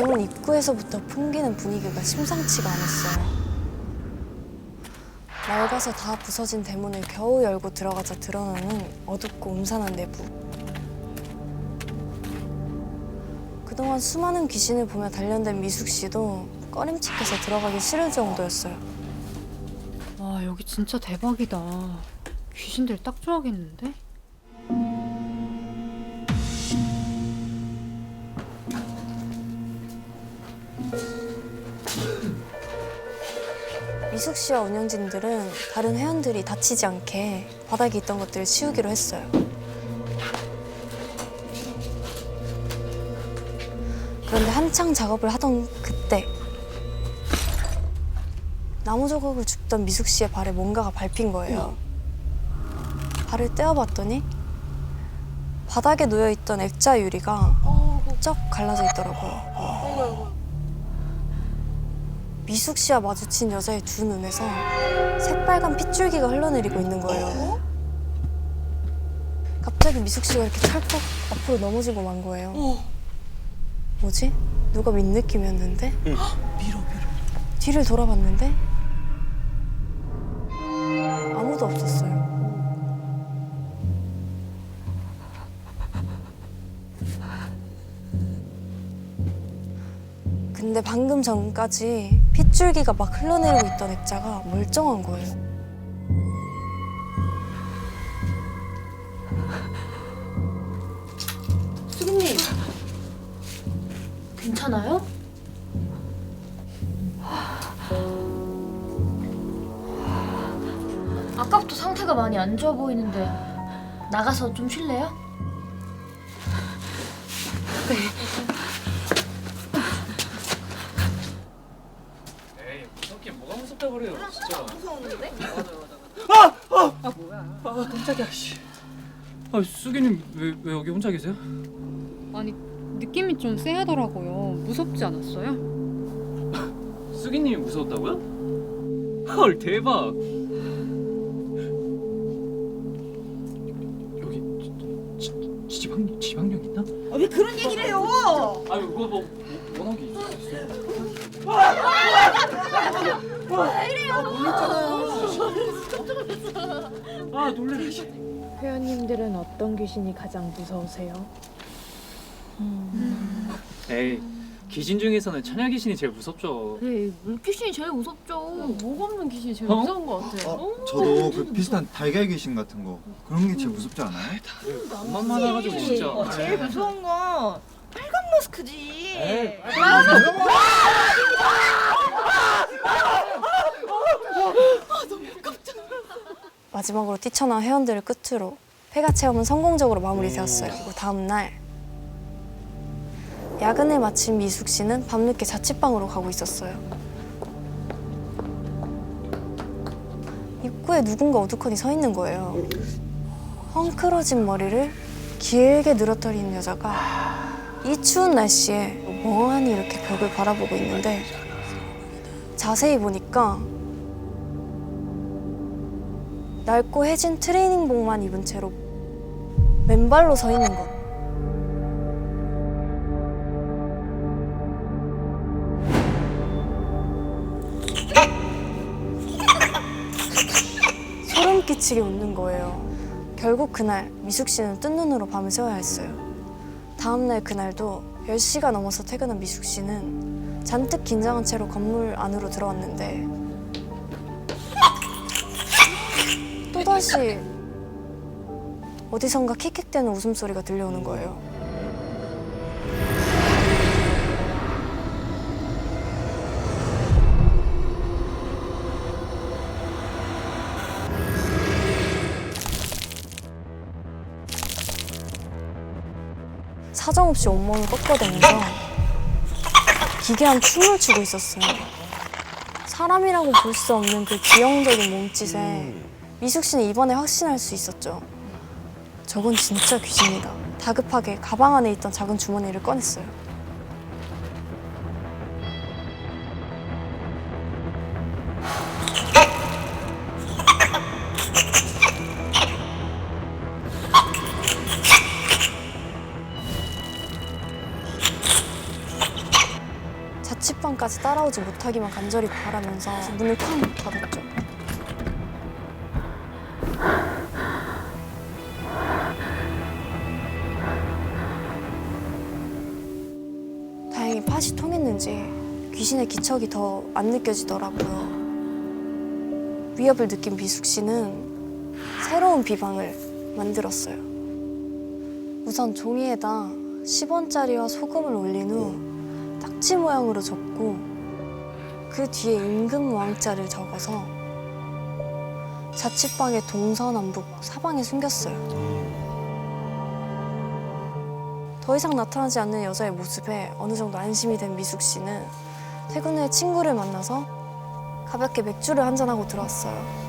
대문 입구에서부터 풍기는 분위기가 심상치가 않았어요. 낡아서 다 부서진 대문을 겨우 열고 들어가자 드러나는 어둡고 음산한 내부. 그동안 수많은 귀신을 보며 단련된 미숙 씨도 꺼림칙해서 들어가기 싫을 정도였어요. 와, 여기 진짜 대박이다. 귀신들 딱 좋아하겠는데? 미숙 씨와 운영진들은 다른 회원들이 다치지 않게 바닥에 있던 것들을 치우기로 했어요. 그런데 한창 작업을 하던 그때 나무 조각을 줍던 미숙 씨의 발에 뭔가가 밟힌 거예요. 발을 떼어봤더니 바닥에 놓여있던 액자 유리가 쩍 갈라져 있더라고요. 미숙 씨와 마주친 여자의 두 눈에서 새빨간 핏줄기가 흘러내리고 있는 거예요. 갑자기 미숙 씨가 이렇게 찰떡 앞으로 넘어지고 만 거예요. 뭐지? 누가 민 느낌이었는데? 뒤를 돌아봤는데 아무도 없었어요. 근데 방금 전까지 핏줄기가 막 흘러내리고 있던 액자가 멀쩡한 거예요. 수빈님, 괜찮아요? 아까부터 상태가 많이 안 좋아 보이는데 나가서 좀 쉴래요? 에이 무섭게 뭐가 무섭다 그래요 진짜. 무서웠는데? 깜짝이야 씨. 아 수기님 왜 여기 혼자 계세요? 아니, 느낌이 좀 쎄하더라고요. 무섭지 않았어요? 수기님이 무서웠다고요? 헐 대박. 여기 지방령 있나? 왜 그런 얘기를 해요? 아유 그거 뭐 워낙에 있어요. 아 놀래라 씨. 회원님들은 어떤 귀신이 가장 무서우세요? 에이 귀신 중에서는 처녀 귀신이 제일 무섭죠. 에이, 물귀신이 제일 무섭죠. 목 없는 귀신이 제일 어? 무서운 것 같아요. 저도 그 비슷한 달걀 귀신 같은 거 그런 게 제일 무섭지 않아요? 엄만 많아가지고 진짜. 제일 무서운 건 빨간 머스크지. 마지막으로 뛰쳐나온 회원들을 끝으로 폐가 체험은 성공적으로 마무리되었어요. 그리고 다음 날 야근을 마친 미숙 씨는 밤늦게 자취방으로 가고 있었어요. 입구에 누군가 우두커니 서 있는 거예요. 헝클어진 머리를 길게 늘어뜨리는 여자가 이 추운 날씨에 멍하니 이렇게 벽을 바라보고 있는데 자세히 보니까 낡고 해진 트레이닝복만 입은 채로 맨발로 서 있는 것. 소름 끼치게 웃는 거예요. 결국 그날 미숙 씨는 뜬 눈으로 밤을 새워야 했어요. 다음 날 그날도 10시가 넘어서 퇴근한 미숙 씨는 잔뜩 긴장한 채로 건물 안으로 들어왔는데 또다시 어디선가 킥킥대는 웃음소리가 들려오는 거예요. 사정없이 온몸을 꺾어대면서 기괴한 춤을 추고 있었어요. 사람이라고 볼 수 없는 그 기형적인 몸짓에 미숙 씨는 이번에 확신할 수 있었죠. 저건 진짜 귀신이다. 다급하게 가방 안에 있던 작은 주머니를 꺼냈어요. 자취방까지 따라오지 못하기만 간절히 바라면서 문을 쾅 닫았죠. 다행히 팥이 통했는지 귀신의 기척이 더 안 느껴지더라고요. 위협을 느낀 미숙 씨는 새로운 비방을 만들었어요. 우선 종이에다 10원짜리와 소금을 올린 후 딱지 모양으로 적고 그 뒤에 임금 왕자를 적어서 자취방의 동서남북 사방에 숨겼어요. 더 이상 나타나지 않는 여자의 모습에 어느 정도 안심이 된 미숙 씨는 퇴근 후에 친구를 만나서 가볍게 맥주를 한잔하고 들어왔어요.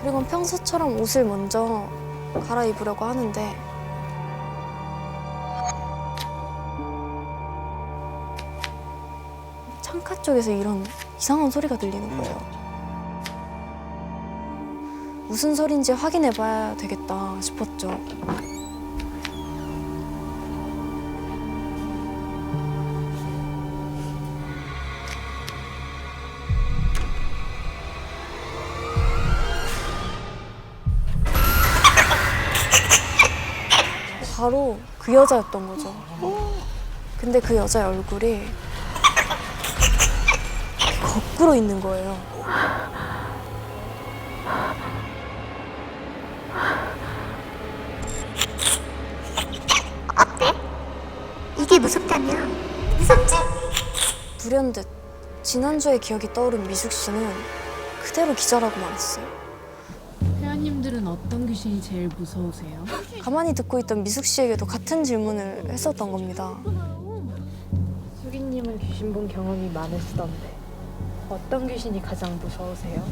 그리고 평소처럼 옷을 먼저 갈아입으려고 하는데 창가 쪽에서 이런 이상한 소리가 들리는 거예요. 무슨 소리인지 확인해봐야 되겠다 싶었죠. 바로 그 여자였던 거죠. 근데 그 여자의 얼굴이 거꾸로 있는 거예요. 이게 무섭다며? 무섭지? 불현듯 지난주의 기억이 떠오른 미숙 씨는 그대로 기절하고 말았어요. 회원님들은 어떤 귀신이 제일 무서우세요? 가만히 듣고 있던 미숙 씨에게도 같은 질문을 했었던 겁니다. 수기님은 귀신 본 경험이 많으시던데 어떤 귀신이 가장 무서우세요?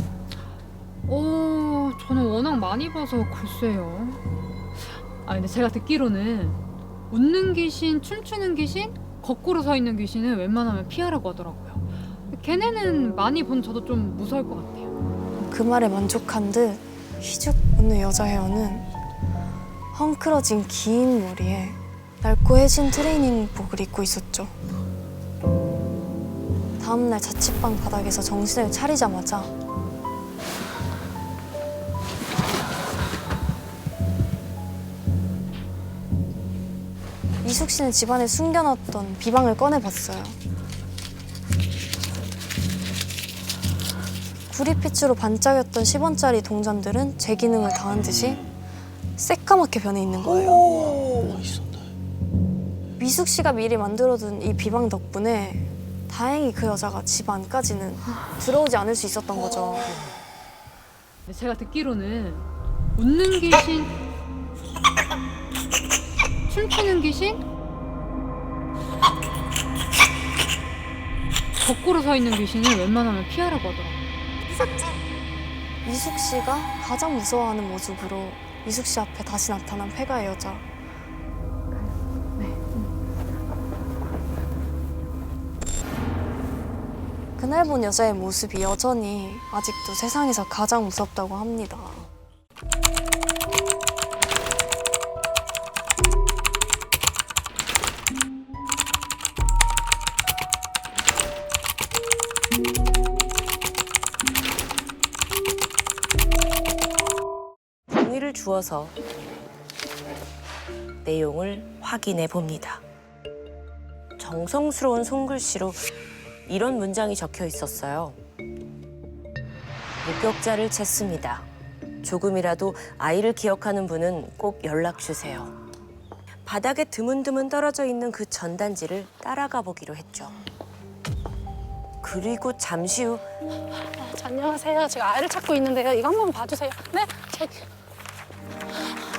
저는 워낙 많이 봐서 글쎄요. 근데 제가 듣기로는 웃는 귀신, 춤추는 귀신, 거꾸로 서 있는 귀신은 웬만하면 피하라고 하더라고요. 걔네는 많이 본 저도 좀 무서울 것 같아요. 그 말에 만족한 듯 휘죽 웃는 여자 회원은 헝클어진 긴 머리에 날고해진 트레이닝복을 입고 있었죠. 다음날 자취방 바닥에서 정신을 차리자마자 미숙 씨는 집안에 숨겨놨던 비방을 꺼내봤어요. 구리빛으로 반짝였던 10원짜리 동전들은 제 기능을 다한 듯이 새까맣게 변해 있는 거예요. 미숙 씨가 미리 만들어둔 이 비방 덕분에 다행히 그 여자가 집 안까지는 들어오지 않을 수 있었던 거죠. 근데 제가 듣기로는 웃는 귀신, 춤추는 귀신, 거꾸로 서 있는 귀신은 웬만하면 피하라고 하더라고요. 미숙 씨가 가장 무서워하는 모습으로 미숙 씨 앞에 다시 나타난 폐가의 여자. 그날 본 여자의 모습이 여전히 아직도 세상에서 가장 무섭다고 합니다. 종이를 주어서 내용을 확인해 봅니다. 정성스러운 손글씨로 이런 문장이 적혀 있었어요. 목격자를 찾습니다. 조금이라도 아이를 기억하는 분은 꼭 연락 주세요. 바닥에 드문드문 떨어져 있는 그 전단지를 따라가 보기로 했죠. 그리고 잠시 후 안녕하세요. 제가 아이를 찾고 있는데요. 이거 한번 봐주세요. 네?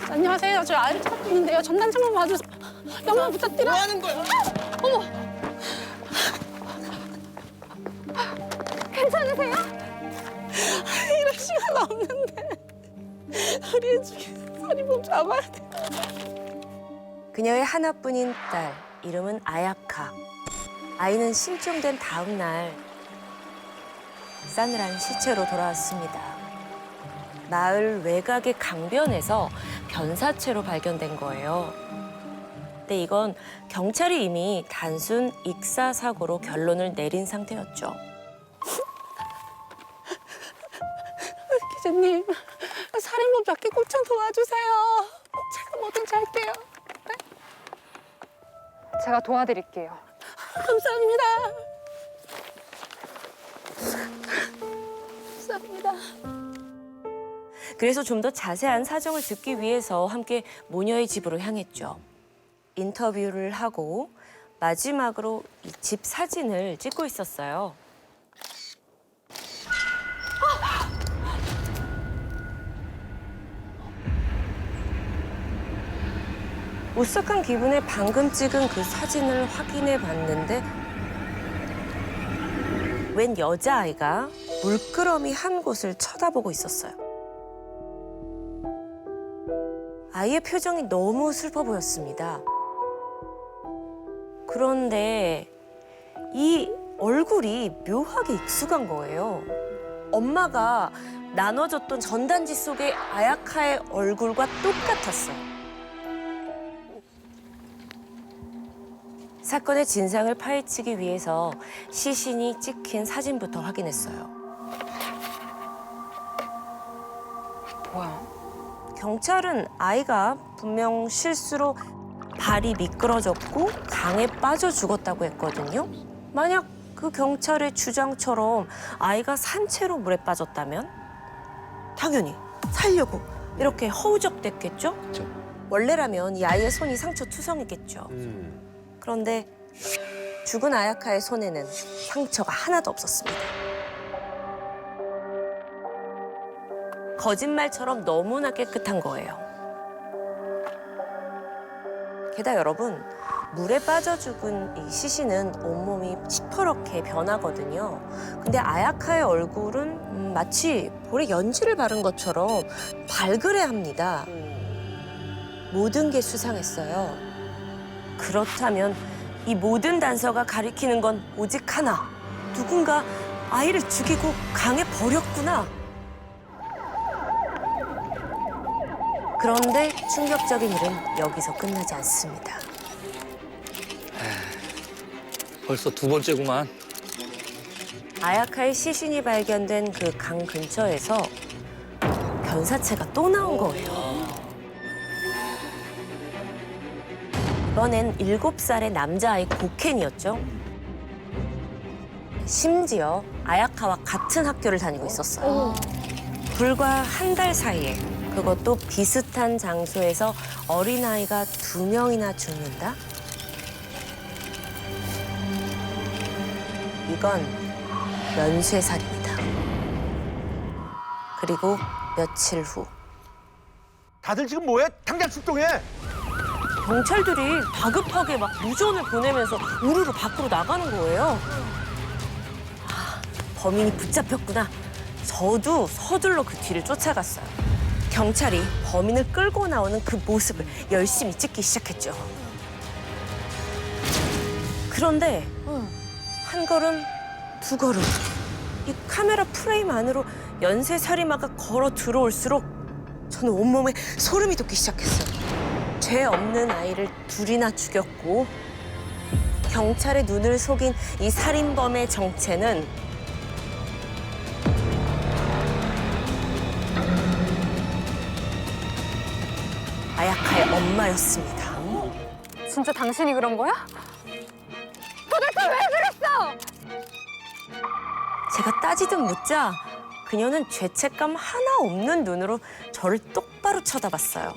안녕하세요. 저 아이를 찾고 있는데요. 전단지 한번 봐주세요. 영상 부탁드려요. 뭐 하는 거야? 어머. 괜찮으세요? 이럴 시간 없는데. 우리 중에 살인범 잡아야 돼. 그녀의 하나뿐인 딸, 이름은 아야카. 아이는 실종된 다음 날 싸늘한 시체로 돌아왔습니다. 마을 외곽의 강변에서 변사체로 발견된 거예요. 근데 이건 경찰이 이미 단순 익사 사고로 결론을 내린 상태였죠. 기자님, 살인범 잡기 꼭 좀 도와주세요. 제가 뭐든지 할게요. 제가 도와드릴게요. 감사합니다. 감사합니다. 그래서 좀 더 자세한 사정을 듣기 위해서 함께 모녀의 집으로 향했죠. 인터뷰를 하고 마지막으로 이 집 사진을 찍고 있었어요. 오싹한 기분에 방금 찍은 그 사진을 확인해 봤는데 웬 여자아이가 물끄러미 한 곳을 쳐다보고 있었어요. 아이의 표정이 너무 슬퍼 보였습니다. 그런데 이 얼굴이 묘하게 익숙한 거예요. 엄마가 나눠줬던 전단지 속의 아야카의 얼굴과 똑같았어요. 사건의 진상을 파헤치기 위해서 시신이 찍힌 사진부터 확인했어요. 뭐야? 경찰은 아이가 분명 실수로 발이 미끄러졌고 강에 빠져 죽었다고 했거든요. 만약 그 경찰의 주장처럼 아이가 산채로 물에 빠졌다면 당연히 살려고 이렇게 허우적댔겠죠? 원래라면 이 아이의 손이 상처투성이겠죠. 그런데 죽은 아야카의 손에는 상처가 하나도 없었습니다. 거짓말처럼 너무나 깨끗한 거예요. 게다가 여러분, 물에 빠져 죽은 이 시신은 온몸이 시퍼렇게 변하거든요. 근데 아야카의 얼굴은 마치 볼에 연지를 바른 것처럼 발그레합니다. 모든 게 수상했어요. 그렇다면 이 모든 단서가 가리키는 건 오직 하나. 누군가 아이를 죽이고 강에 버렸구나. 그런데 충격적인 일은 여기서 끝나지 않습니다. 벌써 두 번째구만. 아야카의 시신이 발견된 그 강 근처에서 변사체가 또 나온 거예요. 이번엔 7살의 남자아이 고켄이었죠. 심지어 아야카와 같은 학교를 다니고 있었어요. 불과 한 달 사이에 그것도 비슷한 장소에서 어린아이가 2명이나 죽는다? 이건 연쇄살인이다. 그리고 며칠 후 다들 지금 뭐해? 당장 출동해! 경찰들이 다급하게 막 무전을 보내면서 우르르 밖으로 나가는 거예요. 아, 범인이 붙잡혔구나. 저도 서둘러 그 뒤를 쫓아갔어요. 경찰이 범인을 끌고 나오는 그 모습을 열심히 찍기 시작했죠. 그런데 한 걸음, 두 걸음, 이 카메라 프레임 안으로 연쇄살인마가 걸어 들어올수록 저는 온몸에 소름이 돋기 시작했어요. 죄 없는 아이를 2이나 죽였고 경찰의 눈을 속인 이 살인범의 정체는 아야카의 엄마였습니다. 진짜 당신이 그런 거야? 도대체 왜 그랬어? 제가 따지듯 묻자 그녀는 죄책감 하나 없는 눈으로 저를 똑바로 쳐다봤어요.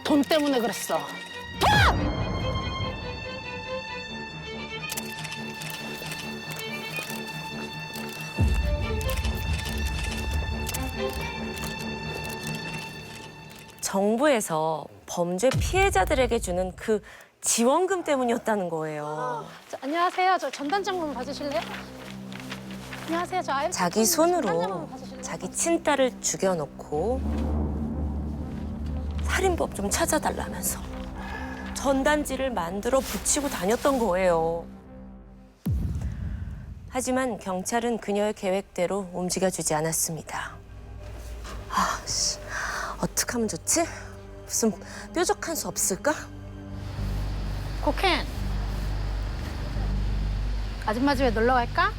돈 때문에 그랬어. 정부에서 범죄 피해자들에게 주는 그 지원금 때문이었다는 거예요. 안녕하세요. 저 전단장만 봐주실래요? 안녕하세요. 저 아이 자기 손으로 자기 친딸을 죽여놓고 살인범 좀 찾아달라면서 전단지를 만들어 붙이고 다녔던 거예요. 하지만 경찰은 그녀의 계획대로 움직여주지 않았습니다. 어떡하면 좋지? 무슨 뾰족한 수 없을까? 코켄. 아줌마 집에 놀러 갈까?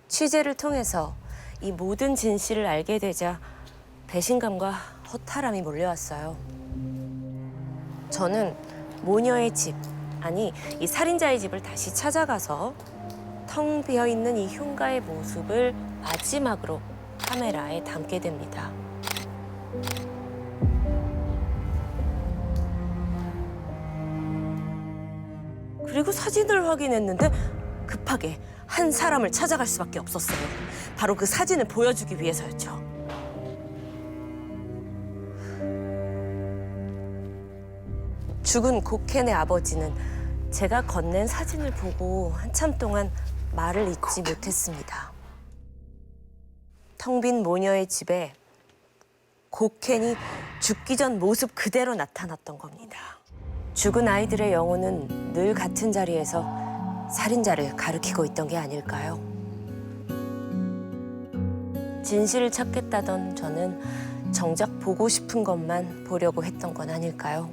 취재를 통해서 이 모든 진실을 알게 되자 배신감과 허탈함이 몰려왔어요. 저는 모녀의 집, 아니 이 살인자의 집을 다시 찾아가서 텅 비어있는 이 흉가의 모습을 마지막으로 카메라에 담게 됩니다. 그리고 사진을 확인했는데 급하게 한 사람을 찾아갈 수밖에 없었어요. 바로 그 사진을 보여주기 위해서였죠. 죽은 고켄의 아버지는 제가 건넨 사진을 보고 한참 동안 말을 잇지 못했습니다. 텅 빈 모녀의 집에 고켄이 죽기 전 모습 그대로 나타났던 겁니다. 죽은 아이들의 영혼은 늘 같은 자리에서 살인자를 가리키고 있던 게 아닐까요? 진실을 찾겠다던 저는 정작 보고 싶은 것만 보려고 했던 건 아닐까요?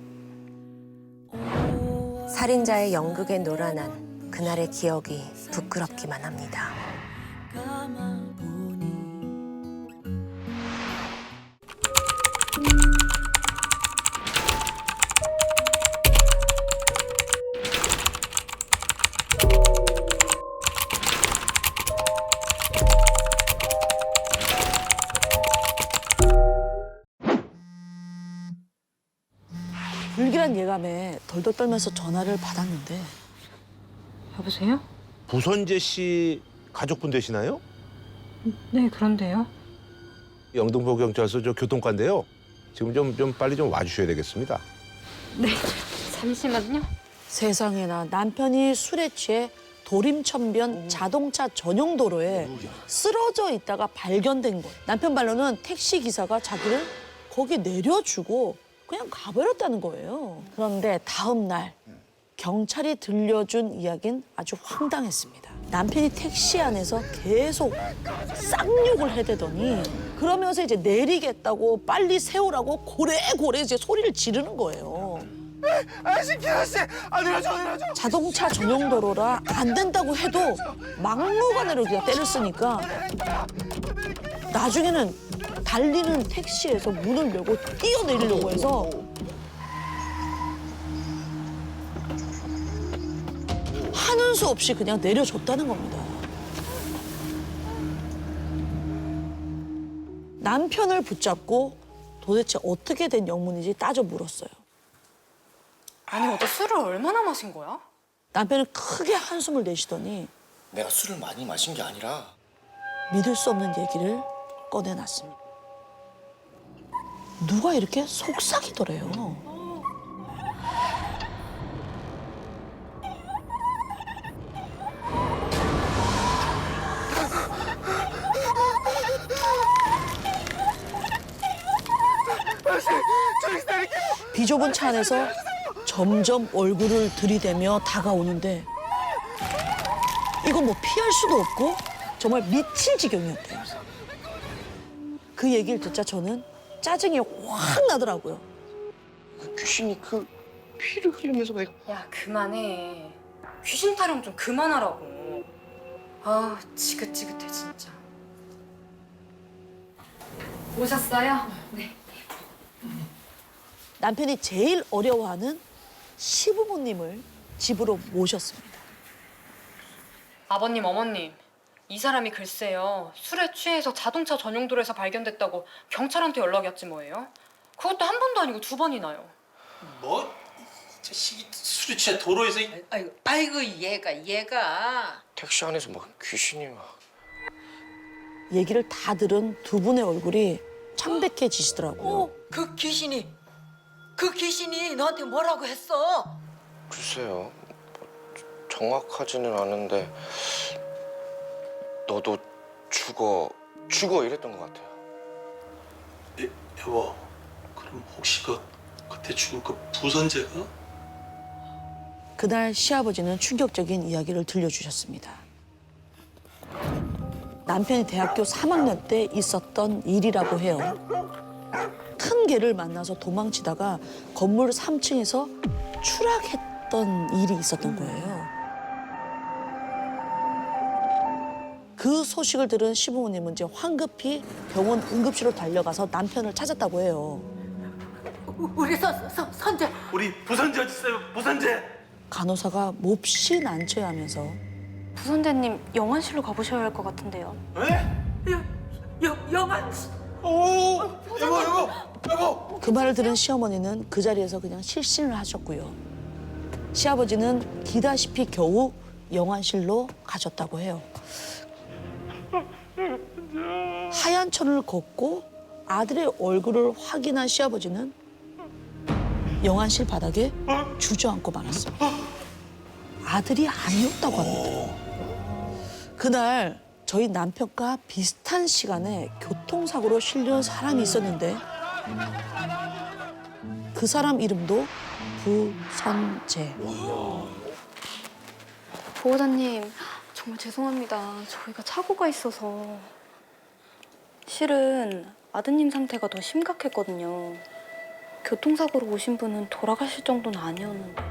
살인자의 연극에 놀아난 그날의 기억이 부끄럽기만 합니다. 불길한 예감에 덜덜 떨면서 전화를 받았는데. 여보세요? 부선재 씨 가족분 되시나요? 네, 그런데요. 영등포 경찰서 저 교통과인데요. 지금 좀 빨리 좀 와주셔야 되겠습니다. 네, 잠시만요. 세상에나 남편이 술에 취해 도림천변 자동차 전용 도로에 쓰러져 있다가 발견된 것. 남편 말로는 택시 기사가 자기를 거기 내려주고 그냥 가버렸다는 거예요. 그런데 다음 날 경찰이 들려준 이야기는 아주 황당했습니다. 남편이 택시 안에서 계속 쌍욕을 해대더니 그러면서 이제 내리겠다고 빨리 세우라고 고래고래 이제 소리를 지르는 거예요. 아저씨, 기아씨, 내려줘. 자동차 전용 도로라 안 된다고 해도 막무가내로 그냥 때를 쓰니까 나중에는 달리는 택시에서 문을 열고 뛰어내리려고 해서 하는 수 없이 그냥 내려줬다는 겁니다. 남편을 붙잡고 도대체 어떻게 된 영문인지 따져 물었어요. 아니 어제 술을 얼마나 마신 거야? 남편은 크게 한숨을 내쉬더니 내가 술을 많이 마신 게 아니라 믿을 수 없는 얘기를 꺼내놨습니다. 누가 이렇게 속삭이더래요. 비좁은 차 안에서 점점 얼굴을 들이대며 다가오는데 이건 뭐 피할 수도 없고 정말 미칠 지경이었대요. 그 얘기를 듣자 저는 짜증이 확 나더라고요. 그 귀신이 그 피를 흘리면서 내가 야 그만해. 귀신 타령 좀 그만하라고. 아 지긋지긋해 진짜. 오셨어요? 네. 남편이 제일 어려워하는 시부모님을 집으로 모셨습니다. 아버님 어머님 이 사람이 글쎄요 술에 취해서 자동차 전용도로에서 발견됐다고 경찰한테 연락이 왔지 뭐예요. 그것도 한 번도 아니고 두 번이나요. 뭐? 저 시기 술에 취해 도로에서 아이고 얘가 택시 안에서 막 귀신이 막 얘기를 다 들은 두 분의 얼굴이 창백해지시더라고요. 그 귀신이 너한테 뭐라고 했어? 글쎄요. 정확하지는 않은데 너도 죽어 이랬던 것 같아요. 여보, 그럼 혹시 그때 죽은 그 부선재가? 그날 시아버지는 충격적인 이야기를 들려주셨습니다. 남편이 대학교 3학년 때 있었던 일이라고 해요. 큰 개를 만나서 도망치다가 건물 3층에서 추락했던 일이 있었던 거예요. 그 소식을 들은 시부모님은 이제 황급히 병원 응급실로 달려가서 남편을 찾았다고 해요. 우리 선재. 우리 부선재 어디 있어요? 부선재. 간호사가 몹시 난처해하면서 부선재님 영안실로 가보셔야 할 것 같은데요. 영안. 오, 여보. 그 말을 들은 시어머니는 그 자리에서 그냥 실신을 하셨고요. 시아버지는 기다시피 겨우 영안실로 가셨다고 해요. 하얀 천을 걷고 아들의 얼굴을 확인한 시아버지는 영안실 바닥에 주저앉고 말았습니다. 아들이 아니었다고 합니다. 그날 저희 남편과 비슷한 시간에 교통사고로 실려온 사람이 있었는데 그 사람 이름도 부선재. 보호자님, 정말 죄송합니다. 저희가 착오가 있어서. 실은 아드님 상태가 더 심각했거든요. 교통사고로 오신 분은 돌아가실 정도는 아니었는데.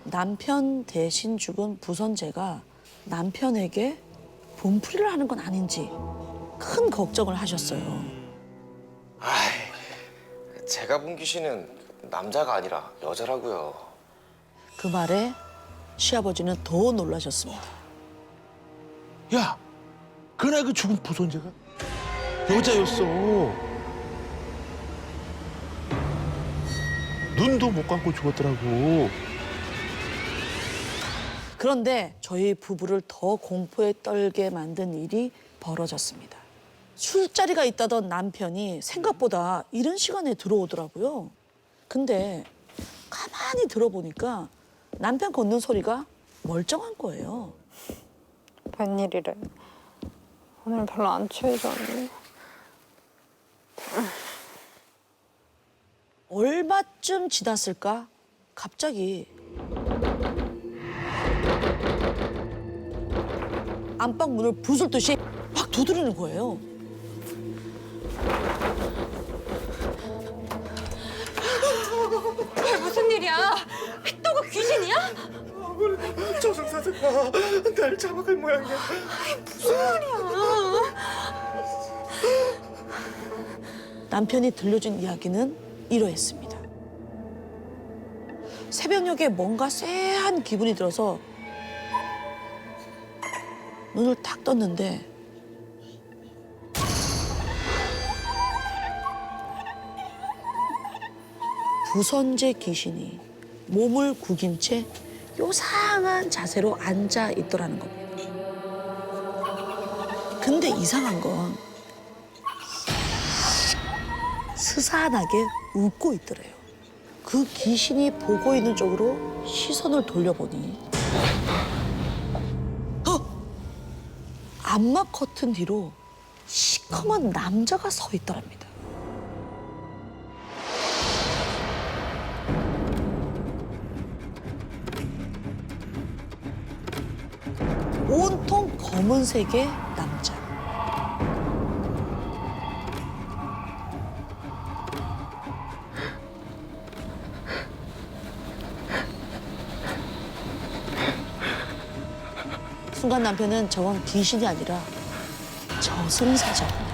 남편 대신 죽은 부선재가 남편에게 분풀이를 하는 건 아닌지 큰 걱정을 하셨어요. 제가 본 귀신은 남자가 아니라 여자라고요. 그 말에 시아버지는 더 놀라셨습니다. 야, 그날 그 죽은 부선재가 여자였어. 눈도 못 감고 죽었더라고. 그런데 저희 부부를 더 공포에 떨게 만든 일이 벌어졌습니다. 술자리가 있다던 남편이 생각보다 이른 시간에 들어오더라고요. 근데 가만히 들어보니까 남편 걷는 소리가 멀쩡한 거예요. 웬일이래. 오늘 별로 안 취해서 왔네. 얼마쯤 지났을까? 갑자기 안방 문을 부술듯이 막 두드리는 거예요. 무슨 일이야? 또가 귀신이야? 조승사자가 날 잡아갈 모양이야. 무슨 말이야? 남편이 들려준 이야기는 이러했습니다. 새벽녘에 뭔가 쎄한 기분이 들어서 눈을 탁 떴는데 부선재 귀신이 몸을 구긴 채 요상한 자세로 앉아 있더라는 겁니다. 근데 이상한 건 스산하게 웃고 있더래요. 그 귀신이 보고 있는 쪽으로 시선을 돌려보니 암막 커튼 뒤로 시커먼 남자가 서 있더랍니다. 온통 검은색의 남자. 순간 남편은 저건 귀신이 아니라 저승사자구나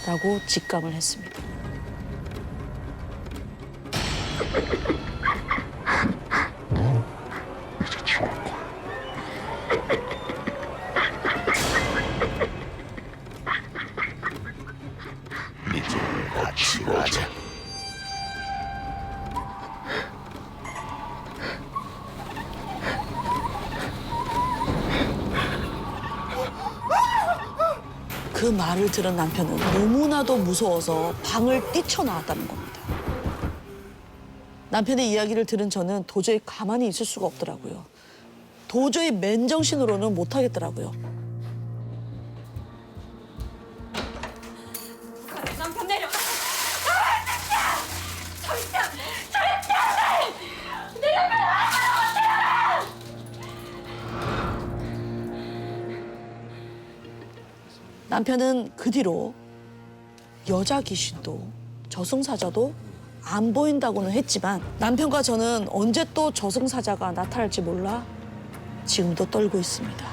라고 직감을 했습니다. 이제 같이 가자. 그 말을 들은 남편은 너무나도 무서워서 방을 뛰쳐나왔다는 겁니다. 남편의 이야기를 들은 저는 도저히 가만히 있을 수가 없더라고요. 도저히 맨정신으로는 못하겠더라고요. 남편 내려가. 남편은 그 뒤로 여자 귀신도 저승사자도 안 보인다고는 했지만 남편과 저는 언제 또 저승사자가 나타날지 몰라 지금도 떨고 있습니다.